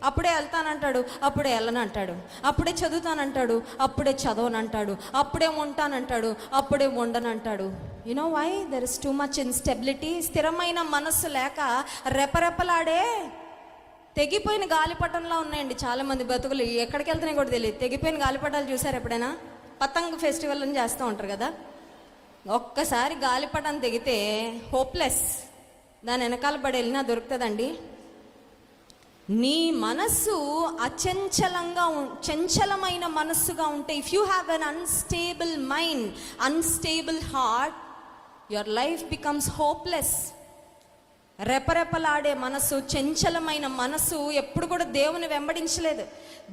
అప్పుడే వెళ్తానంటాడు, అప్పుడే వెళ్ళనంటాడు. అప్పుడే చదువుతానంటాడు, అప్పుడే చదవనంటాడు. అప్పుడే ఉంటానంటాడు, అప్పుడే ఉండనంటాడు. You know why? There is too much instability. స్థిరమైన మనస్సు లేక రెపరెపలాడే తెగిపోయిన గాలిపటంలో ఉన్నాయండి చాలామంది బతుకులు. ఎక్కడికి వెళ్తున్నాయి కూడా తెలియదు. తెగిపోయిన గాలిపటాలు చూసారు ఎప్పుడైనా? పతంగ్ ఫెస్టివల్ అని చేస్తూ ఉంటారు కదా. ఒక్కసారి గాలిపటం తెగితే హోప్లెస్. దాని వెనకాల పడి వెళ్ళినా దొరుకుతుందండి. నీ మనస్సు చంచలమైన మనస్సుగా ఉంటే, if you have an unstable mind, unstable heart, your life becomes hopeless. రెపరెపలాడే మనసు, చంచలమైన మనసు ఎప్పుడు కూడా దేవుని వెంబడించలేదు.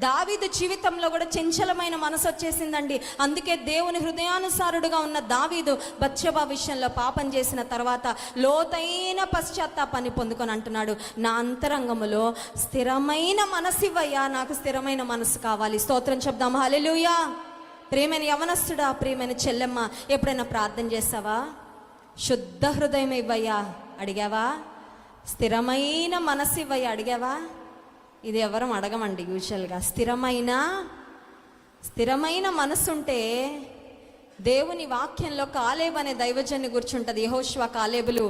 దావీదు జీవితంలో కూడా చంచలమైన మనసు వచ్చేసిందండి. అందుకే దేవుని హృదయానుసారుడుగా ఉన్న దావీదు బత్షెబా విషయంలో పాపం చేసిన తర్వాత లోతైన పశ్చాత్తాపాన్ని పొందుకొని అంటున్నాడు, నా అంతరంగములో స్థిరమైన మనసు ఇవ్వయ్యా, నాకు స్థిరమైన మనసు కావాలి. స్తోత్రం చెప్దాం, హల్లెలూయా. ప్రియమైన యవనస్తుడా, ప్రియమైన చెల్లెమ్మ, ఎప్పుడైనా ప్రార్థన చేసావా? శుద్ధ హృదయం ఇవ్వయ్యా అడిగావా? స్థిరమైన మనసు ఇవ్వయ్యా అడిగావా? ఇది ఎవరం అడగమండి యూజువల్గా. స్థిరమైన మనసు ఉంటే దేవుని వాక్యంలో కాలేబు అనే దైవజన్ని గుర్చుంటుంది. యెహోషువ కాలేబులు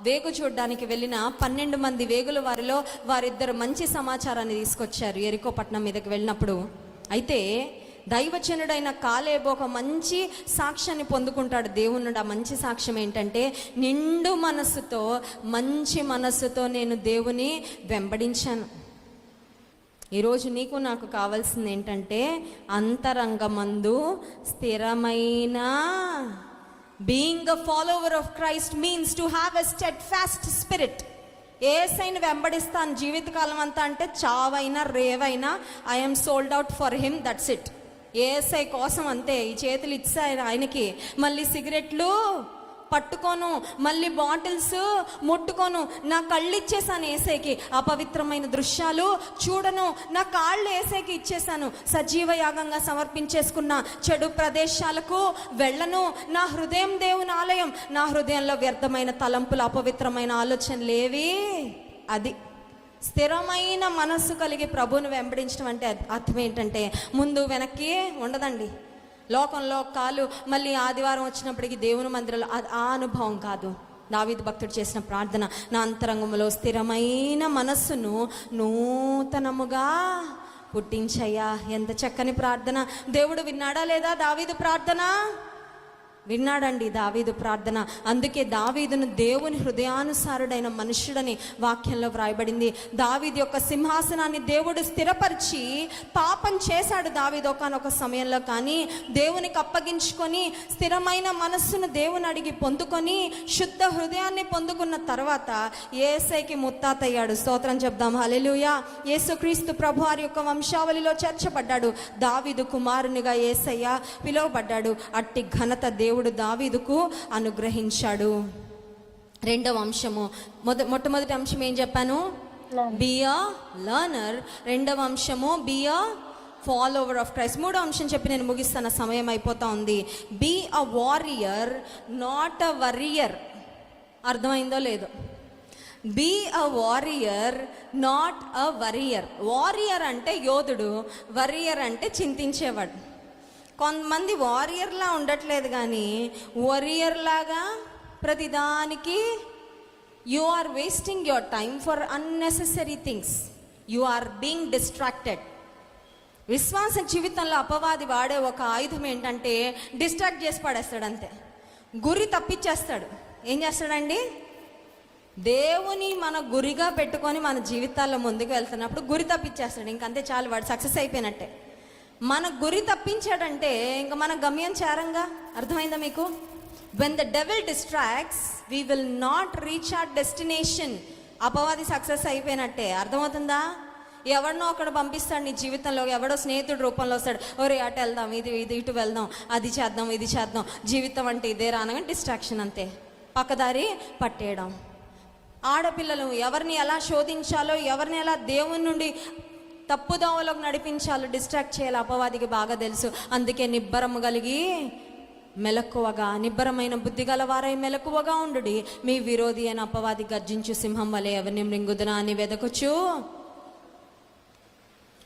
వేగు చూడడానికి వెళ్ళిన 12 మంది వేగుల వారిలో వారిద్దరు మంచి సమాచారాన్ని తీసుకొచ్చారు యెరికో పట్టణం మీదకి వెళ్ళినప్పుడు. అయితే దైవజనుడైన కాలేబు ఒక మంచి సాక్ష్యాన్ని పొందుకుంటాడు దేవుని నుండి. ఆ మంచి సాక్ష్యం ఏంటంటే, నిండు మనస్సుతో, మంచి మనస్సుతో నేను దేవుని వెంబడించాను. ఈరోజు నీకు నాకు కావాల్సింది ఏంటంటే, అంతరంగమందు స్థిరమైన. Being a follower of Christ means to have a steadfast spirit. యేసయ్యను వెంబడిస్తాను జీవితకాలం అంతా అంటే చావైనా రేవైనా I'm sold out for him, that's it. Yesayya కోసం అంతే. ఈ చేతులు ఇచ్చారు ఆయనకి. మళ్ళీ సిగరెట్లు పట్టుకోను, మళ్ళీ బాటిల్స్ ముట్టుకోను. నా కళ్ళు ఇచ్చేసాను యేసయ్యకి. అపవిత్రమైన దృశ్యాలు చూడను. నా కాళ్ళు యేసయ్యకి ఇచ్చేసాను. సజీవ యాగంగా సమర్పించేసుకున్న చెడు ప్రదేశాలకు వెళ్ళను. నా హృదయం దేవుని ఆలయం. నా హృదయంలో వ్యర్థమైన తలంపులు, అపవిత్రమైన ఆలోచనలు ఏవి? అది స్థిరమైన మనస్సు కలిగి ప్రభువును వెంబడించడం అంటే అర్థం ఏంటంటే, ముందు వెనక్కి ఉండదండి. లోకంలో కాలు మళ్ళీ ఆదివారం వచ్చినప్పటికీ దేవుని మందిరంలో ఆ అనుభవం కాదు. దావీదు భక్తుడు చేసిన ప్రార్థన, నా అంతరంగంలో స్థిరమైన మనస్సును నూతనముగా పుట్టించయ్యా. ఎంత చక్కని ప్రార్థన! దేవుడు విన్నాడా లేదా దావీదు ప్రార్థన? విన్నాడండి దావీదు ప్రార్థన. అందుకే దావీదును దేవుని హృదయానుసారుడైన మనుష్యుడని వాక్యంలో వ్రాయబడింది. దావీదు యొక్క సింహాసనాన్ని దేవుడు స్థిరపరిచి, పాపం చేశాడు దావీదు ఒకానొక సమయంలో, కానీ దేవునికి అప్పగించుకొని స్థిరమైన మనస్సును దేవుని అడిగి పొందుకొని శుద్ధ హృదయాన్ని పొందుకున్న తర్వాత యేసయ్యకి ముత్తాతయ్యాడు. స్తోత్రం చెప్దాం, హల్లెలూయా. యేసుక్రీస్తు ప్రభువారి యొక్క వంశావళిలో చేర్చబడ్డాడు. దావీదు కుమారునిగా యేసయ్య పిలువబడ్డాడు. అట్టి ఘనత దేవుడు దావీదుకు అనుగ్రహించాడు. రెండవ అంశము, మొట్టమొదటి అంశం ఏం చెప్పాను? Be a learner. రెండవ అంశము be a follower of Christ. మూడో అంశం చెప్పి నేను ముగిస్తాను, సమయం అయిపోతా ఉంది. Be a warrior, not a worrier. అర్థమైందో లేదో? Be a warrior, not a worrier. Warrior అంటే యోధుడు, వరియర్ అంటే చింతించేవాడు. కొంతమంది వారియర్లా ఉండట్లేదు, కానీ వరియర్ లాగా ప్రతిదానికి you are wasting your time for unnecessary things. You are being distracted. విశ్వాస జీవితంలో అపవాది వాడే ఒక ఆయుధం ఏంటంటే, డిస్ట్రాక్ట్ చేసి పడేస్తాడు అంతే. గురి తప్పించేస్తాడు. ఏం చేస్తాడండి? దేవుని మన గురిగా పెట్టుకొని మన జీవితాల్లో ముందుకు వెళ్తున్నప్పుడు గురి తప్పించేస్తాడు. ఇంకంతే, చాలు, వాడు సక్సెస్ అయిపోయినట్టే. మన గురి తప్పించాడంటే ఇంకా మన గమ్యం చేరంగా. అర్థమైందా మీకు? When the devil distracts we will not reach our destination. అపవాది సక్సెస్ అయిపోయినట్టే. అర్థమవుతుందా? ఎవరినో అక్కడ పంపిస్తాడు నీ జీవితంలో. ఎవడో స్నేహితుడు రూపంలో వస్తాడు, ఒరే అటు వెళ్దాం, ఇది ఇటు వెళ్దాం, అది చేద్దాం, ఇది చేద్దాం. జీవితం అంటే ఇదే రానగా డిస్ట్రాక్షన్ అంతే. పక్కదారి పట్టేయడం. ఆడపిల్లలు ఎవరిని ఎలా శోధించాలో, ఎవరిని ఎలా దేవుని నుండి తప్పుదోవలోకి నడిపించాలో, డిస్ట్రాక్ట్ చేయాలి అపవాదికి బాగా తెలుసు. అందుకే నిబ్బరము కలిగి మెలకువగా, నిబ్బరమైన బుద్ధి గలవారై మెలకువగా ఉండుడి. మీ విరోధి అయిన అపవాది గర్జించు సింహం వలె ఎవరిని మృంగుదునా అని వెదకొచ్చు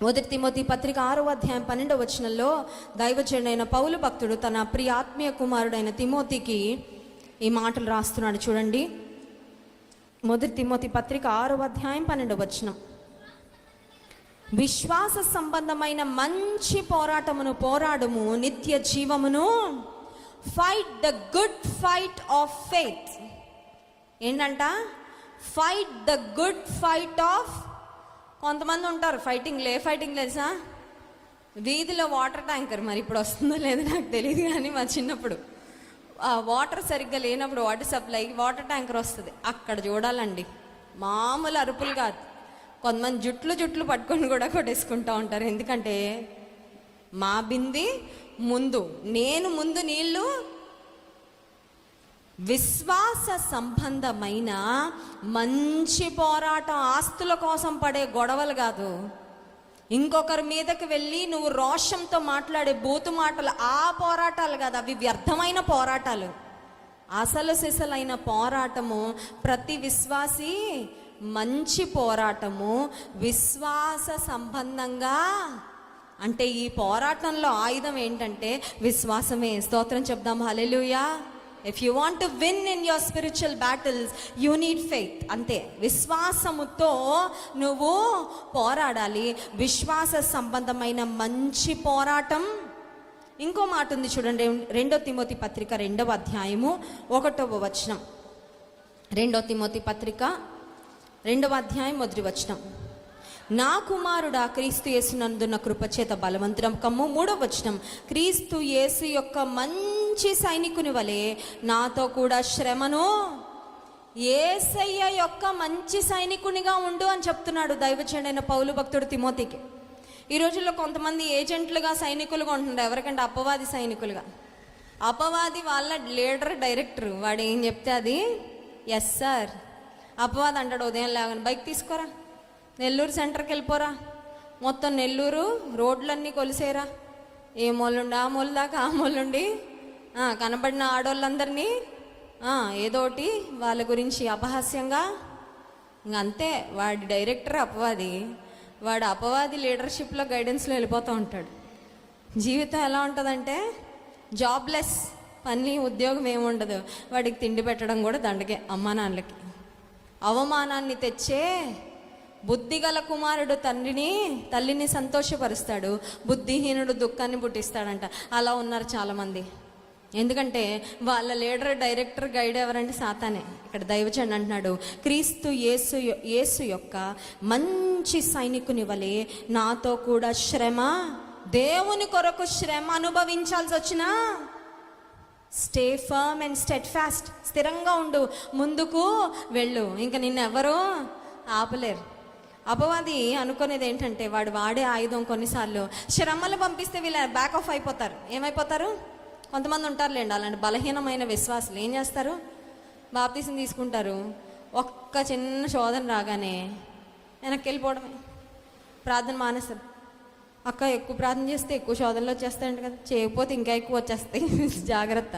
మొదటి తిమోతి పత్రిక 6వ అధ్యాయం 12వ వచనంలో దైవజనుడైన పౌలు భక్తుడు తన ప్రియ ఆత్మీయ కుమారుడైన తిమోతికి ఈ మాటలు రాస్తున్నాడు. చూడండి, మొదటి తిమోతి పత్రిక 6వ అధ్యాయం 12వ వచనం. విశ్వాస సంబంధమైన మంచి పోరాటమును పోరాడము, నిత్య జీవమును, fight the good fight of faith. ఏంటంట? Fight the good fight of. కొంతమంది ఉంటారు ఫైటింగ్ తెలుసా? వీధిలో వాటర్ ట్యాంకర్, మరి ఇప్పుడు వస్తుందో లేదో నాకు తెలియదు, కానీ మా చిన్నప్పుడు వాటర్ సరిగ్గా లేనప్పుడు వాటర్ సప్లై వాటర్ ట్యాంకర్ వస్తుంది, అక్కడ చూడాలండి. మామూలు అరుపులు కాదు. కొంతమంది జుట్లు పట్టుకొని కూడా కొట్టేసుకుంటూ ఉంటారు. ఎందుకంటే మా బింది ముందు, నేను ముందు నీళ్ళు. విశ్వాస సంబంధమైన మంచి పోరాటం ఆస్తుల కోసం పడే గొడవలు కాదు. ఇంకొకరి మీదకి వెళ్ళి నువ్వు రోషంతో మాట్లాడే బూతు మాటలు, ఆ పోరాటాలు కాదు. అవి వ్యర్థమైన పోరాటాలు. అసలు సిసలైన పోరాటము ప్రతి విశ్వాసి మంచి పోరాటము, విశ్వాస సంబంధంగా. అంటే ఈ పోరాటంలో ఆయుధం ఏంటంటే విశ్వాసమే. స్తోత్రం చెప్దాం, హల్లెలూయా. If you want to win in your spiritual battles you need faith. అంతే, విశ్వాసముతో నువ్వు పోరాడాలి. విశ్వాస సంబంధమైన మంచి పోరాటం. ఇంకో మాట ఉంది చూడండి, 2 తిమోతి పత్రిక 2వ అధ్యాయము 1వ వచనం. 2 తిమోతి పత్రిక 2వ అధ్యాయం 1వ వచనం. నా కుమారుడా, క్రీస్తు యేసునందున్న కృపచేత బలవంతుడం కమ్ము. 3వ వచనం. క్రీస్తు యేసు యొక్క మంచి సైనికుని వలె నాతో కూడా శ్రమను, యేసయ్య యొక్క మంచి సైనికునిగా ఉండు అని చెప్తున్నాడు దైవజనుడైన పౌలు భక్తుడు తిమోతికి. ఈ రోజుల్లో కొంతమంది ఏజెంట్లుగా సైనికులుగా ఉంటున్నారు. ఎవరికంటే అపవాది సైనికులుగా. అపవాది వాళ్ళ లీడర్, డైరెక్టర్. వాడు ఏం చెప్తే అది ఎస్ సార్. అపవాది అంటాడు, ఉదయం లేవని బైక్ తీసుకోరా, నెల్లూరు సెంటర్కి వెళ్ళిపోరా, మొత్తం నెల్లూరు రోడ్లన్నీ కొలిసేరా, ఏ మూలుండి ఆ మూల దాకా, ఆ మూలుండి కనబడిన ఆడోళ్ళందరినీ ఏదోటి వాళ్ళ గురించి అపహాస్యంగా. ఇంకంతే, వాడి డైరెక్టర్ అపవాది. వాడు అపవాది లీడర్షిప్లో గైడెన్స్లో వెళ్ళిపోతూ ఉంటాడు. జీవితం ఎలా ఉంటుందంటే జాబ్లెస్, పని ఉద్యోగం ఏముండదు. వాడికి తిండి పెట్టడం కూడా దండగే. అమ్మా నాన్నలకి అవమానాన్ని తెచ్చే బుద్ధిగల కుమారుడు తల్లిని సంతోషపరుస్తాడు, బుద్ధిహీనుడు దుఃఖాన్ని పుట్టిస్తాడంట. అలా ఉన్నారు చాలామంది. ఎందుకంటే వాళ్ళ డైరెక్టర్ గైడ్ ఎవరంటే సాతానే. ఇక్కడ దైవజనుడు అంటున్నాడు, క్రీస్తు యేసు యొక్క మంచి సైనికుని వలె నాతో కూడా శ్రమ, దేవుని కొరకు శ్రమ అనుభవించాల్సి వచ్చినా స్టే ఫర్మ్ అండ్ స్టెడ్ ఫాస్ట్, స్థిరంగా ఉండు, ముందుకు వెళ్ళు, ఇంకా నిన్నెవరూ ఆపలేరు. అపవాది అనుకునేది ఏంటంటే వాడు వాడే ఆయుధం కొన్నిసార్లు శ్రమలు పంపిస్తే వీళ్ళు బ్యాక్ ఆఫ్ అయిపోతారు. ఏమైపోతారు? కొంతమంది ఉంటారులేండి అలాంటి బలహీనమైన విశ్వాసులు. ఏం చేస్తారు? బాప్తీసం తీసుకుంటారు, ఒక్క చిన్న శోధన రాగానే వెనక్కి వెళ్ళిపోవడమే, ప్రార్థన మానేస్తారు. అక్క ఎక్కువ ప్రార్థన చేస్తే ఎక్కువ శోధనలు వచ్చేస్తాయంట కదా, చేయకపోతే ఇంకా ఎక్కువ వచ్చేస్తాయి, జాగ్రత్త.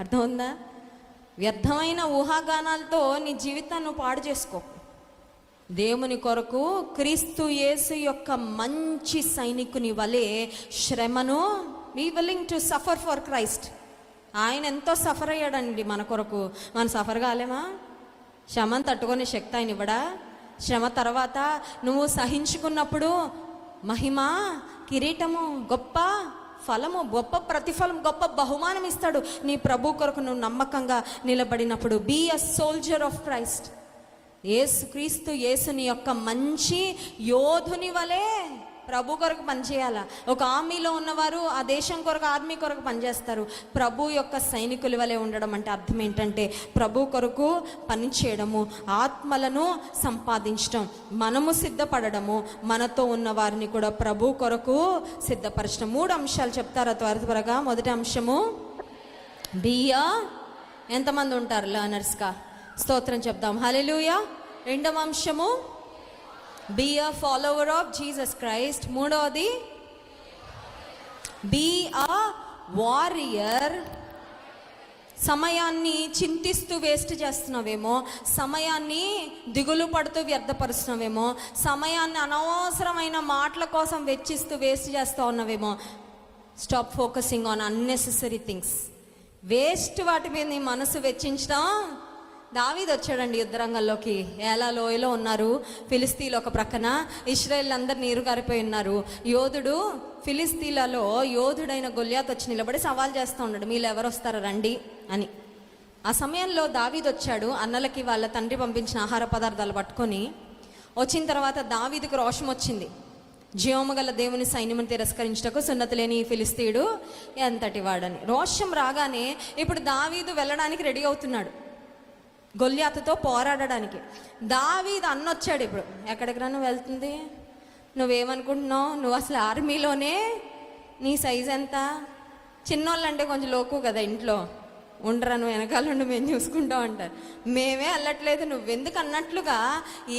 అర్థం ఉందా? వ్యర్థమైన ఊహాగానాలతో నీ జీవితాన్ని పాడు చేసుకో. దేవుని కొరకు క్రీస్తు యేసు యొక్క మంచి సైనికుని వలె శ్రమను, be willing to suffer for Christ. ఆయన ఎంతో సఫర్ అయ్యాడండి మన కొరకు. మనం సఫర్ కాలేమా? శ్రమను తట్టుకునే శక్తి ఆయన ఇవ్వడా? శ్రమ తర్వాత నువ్వు సహించుకున్నప్పుడు మహిమ, కిరీటము, గొప్ప ఫలము, గొప్ప ప్రతిఫలం, గొప్ప బహుమానం ఇస్తాడు నీ ప్రభు కొరకు నువ్వు నమ్మకంగా నిలబడినప్పుడు. Be a soldier of Christ. క్రీస్తు యేసుని యొక్క మంచి యోధుని వలె ప్రభు కొరకు పనిచేయాల. ఒక ఆర్మీలో ఉన్నవారు ఆ దేశం కొరకు, ఆర్మీ కొరకు పనిచేస్తారు. ప్రభు యొక్క సైనికుల వలె ఉండడం అంటే అర్థం ఏంటంటే ప్రభు కొరకు పనిచేయడము, ఆత్మలను సంపాదించడం, మనము సిద్ధపడము, మనతో ఉన్న వారిని కూడా ప్రభు కొరకు సిద్ధపరచడం. 3 అంశాలు చెప్తారా త్వరగా. మొదటి అంశము బియ్య. ఎంతమంది ఉంటారు లర్నర్స్గా? స్తోత్రం చెప్దాం, హల్లెలూయా. 2వ అంశము be a follower of Jesus Christ. 3వది బీ అ వారియర్. సమయాన్ని చింతిస్తూ వేస్ట్ చేస్తున్నావేమో, సమయాన్ని దిగులు పడుతూ వ్యర్థపరుస్తున్నావేమో, సమయాన్ని అనవసరమైన మాటల కోసం వెచ్చిస్తూ వేస్ట్ చేస్తూ ఉన్నావేమో. Stop focusing on unnecessary things. Waste వాటి మీద నీ మనసు వెచ్చించడం. దావీదు వచ్చాడండి యుద్ధరంగంలోకి. ఏలా లోయలో ఉన్నారు ఫిలిస్తీన్లు ఒక ప్రక్కన, ఇశ్రాయేల్ అందరు నీరు గారిపోయి ఉన్నారు. యోధుడు ఫిలిస్తీన్లలో యోధుడైన గొల్యాత్ వచ్చి నిలబడి సవాల్ చేస్తూ ఉన్నాడు, మీరు ఎవరు వస్తారో రండి అని. ఆ సమయంలో దావీదు వచ్చాడు, అన్నలకి వాళ్ళ తండ్రి పంపించిన ఆహార పదార్థాలు పట్టుకొని. వచ్చిన తర్వాత దావీదుకు రోషం వచ్చింది. జీవము గల దేవుని సైన్యమును తిరస్కరించుటకు సున్నతి లేని ఈ ఫిలిస్తీయుడు ఎంతటి వాడని. రోషం రాగానే ఇప్పుడు దావీదు వెళ్ళడానికి రెడీ అవుతున్నాడు గొల్యాతుతో పోరాడడానికి. దావీదు అన్నొచ్చాడు. ఇప్పుడు ఎక్కడికి రా నువ్వు వెళ్తుంది? నువ్వేమనుకుంటున్నావు? నువ్వు అసలు ఆర్మీలోనే నీ సైజ్ ఎంత? చిన్నోళ్ళు అంటే కొంచెం లోకు కదా, ఇంట్లో ఉండరా నువ్వు వెనకాల నుండి మేము చూసుకుంటాం అంటారు. మేమే అల్లట్లేదు, నువ్వెందుకు అన్నట్లుగా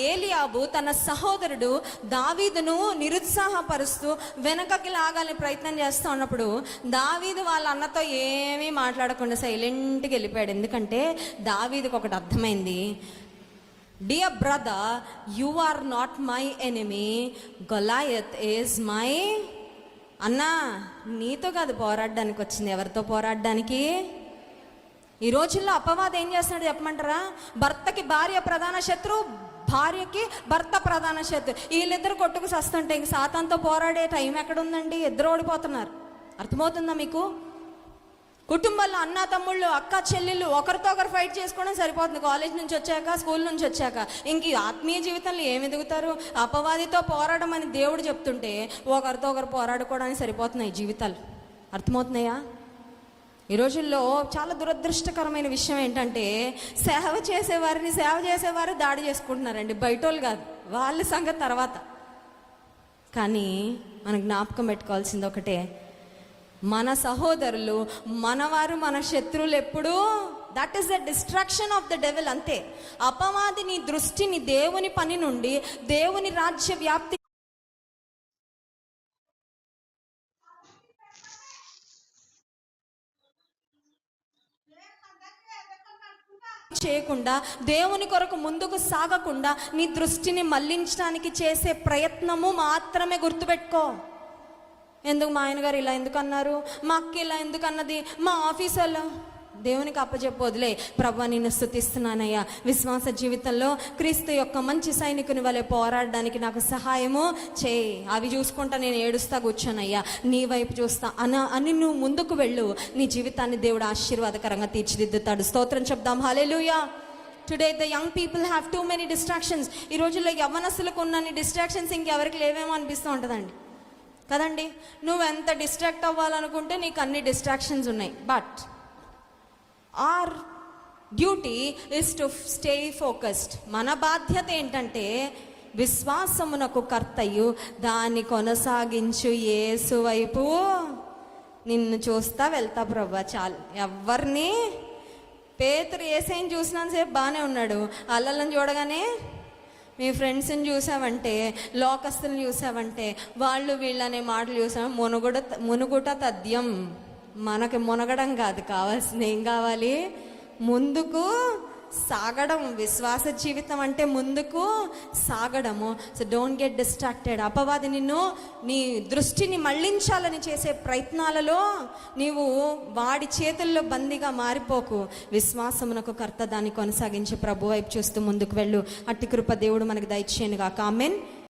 ఏలియాబు తన సహోదరుడు దావీదును నిరుత్సాహపరుస్తూ వెనకకి లాగాలని ప్రయత్నం చేస్తూ ఉన్నప్పుడు దావీదు వాళ్ళ అన్నతో ఏమీ మాట్లాడకుండా సైలెంట్గా వెళ్ళిపోయాడు. ఎందుకంటే దావీదుకు ఒకటి అర్థమైంది, dear brother, you are not my enemy, Goliath is my. అన్నా, నీతో కాదు పోరాడడానికి వచ్చింది. ఎవరితో పోరాడడానికి? ఈ రోజుల్లో అపవాదం ఏం చేస్తున్నాడు చెప్పమంటారా? భర్తకి భార్య ప్రధాన శత్రు, భార్యకి భర్త ప్రధాన శత్రు. వీళ్ళిద్దరు కొట్టుకు సస్తుంటే ఇంక సాతాన్తో పోరాడే టైం ఎక్కడుందండి? ఇద్దరు ఓడిపోతున్నారు. అర్థమవుతుందా మీకు? కుటుంబంలో అన్న తమ్ముళ్ళు, అక్క చెల్లెళ్ళు ఒకరితో ఒకరు ఫైట్ చేసుకోవడం సరిపోతుంది. కాలేజ్ నుంచి వచ్చాక, స్కూల్ నుంచి వచ్చాక ఇంక ఆత్మీయ జీవితంలో ఏమి ఎదుగుతారు? అపవాదితో పోరాడడం అని దేవుడు చెప్తుంటే ఒకరితో ఒకరు పోరాడుకోవడానికి సరిపోతున్నాయి జీవితాలు. అర్థమవుతున్నాయా? ఈ రోజుల్లో చాలా దురదృష్టకరమైన విషయం ఏంటంటే, సేవ చేసేవారు దాడి చేసుకుంటున్నారండి. బయటోళ్ళు కాదు, వాళ్ళ సంగతి తర్వాత. కానీ మనం జ్ఞాపకం పెట్టుకోవాల్సింది ఒకటే, మన సహోదరులు, మనవారు, మన శత్రువులు ఎప్పుడూ that is the distraction of the devil. అంతే. అపవాది నీ దృష్టిని దేవుని పని నుండి, దేవుని రాజ్య వ్యాప్తి చేయకుండా, దేవుని కొరకు ముందుకు సాగకుండా నీ దృష్టిని మళ్లించడానికి చేసే ప్రయత్నము మాత్రమే గుర్తుపెట్టుకో. ఎందుకు మా ఆయన గారు ఇలా ఎందుకు అన్నారు, మా అక్క ఇలా ఎందుకు అన్నది, మా ఆఫీసర్లో దేవునికి అప్పచెప్పొదిలే. ప్రభువా నిన్ను స్తుతిస్తున్నానయ్యా, విశ్వాస జీవితంలో క్రీస్తు యొక్క మంచి సైనికుని వలె పోరాడడానికి నాకు సహాయము చేయి. అవి చూసుకుంటా నేను ఏడుస్తా కూర్చోనయ్యా, నీ వైపు చూస్తా అని నువ్వు ముందుకు వెళ్ళు. నీ జీవితాన్ని దేవుడు ఆశీర్వాదకరంగా తీర్చిదిద్దుతాడు. స్తోత్రం చెప్దాం. హల్లెలూయా. Today the young people have too many distractions. ఈ రోజుల్లో యవ్వనస్తులకు ఉన్నన్ని డిస్ట్రాక్షన్స్ ఇంకెవరికి లేవేమో అనిపిస్తూ ఉంటుందండి కదండి. నువ్వు ఎంత డిస్ట్రాక్ట్ అవ్వాలనుకుంటే నీకు అన్ని డిస్ట్రాక్షన్స్ ఉన్నాయి. But our duty is to stay focused. మన బాధ్యత ఏంటంటే విశ్వాసమునకు కర్తయు దాన్ని కొనసాగించు యేసు వైపు నిన్ను చూస్తా వెళ్తా ప్రభువా చాలు. ఎవరిని? పేతురు యేసయ్యని చూసినంతసేపు బాగానే ఉన్నాడు, అల్లలను చూడగానే మీ ఫ్రెండ్స్ని చూసావంటే, లోకస్తులను చూసావంటే, వాళ్ళు వీళ్ళనే మాటలు చూసాం. మునుగుట తథ్యం. మనకి మునగడం కాదు, కావాల్సింది ఏం కావాలి? ముందుకు సాగడం. విశ్వాస జీవితం అంటే ముందుకు సాగడము. So don't get distracted. అపవాది నిన్ను నీ దృష్టిని మళ్లించాలని చేసే ప్రయత్నాలలో నీవు వాడి చేతుల్లో బందీగా మారిపోకు. విశ్వాసమునకు కర్త దాన్ని కొనసాగించి ప్రభు వైపు చూస్తూ ముందుకు వెళ్ళు. అట్టి కృప దేవుడు మనకు దయచేయనుగాక. ఆమేన్.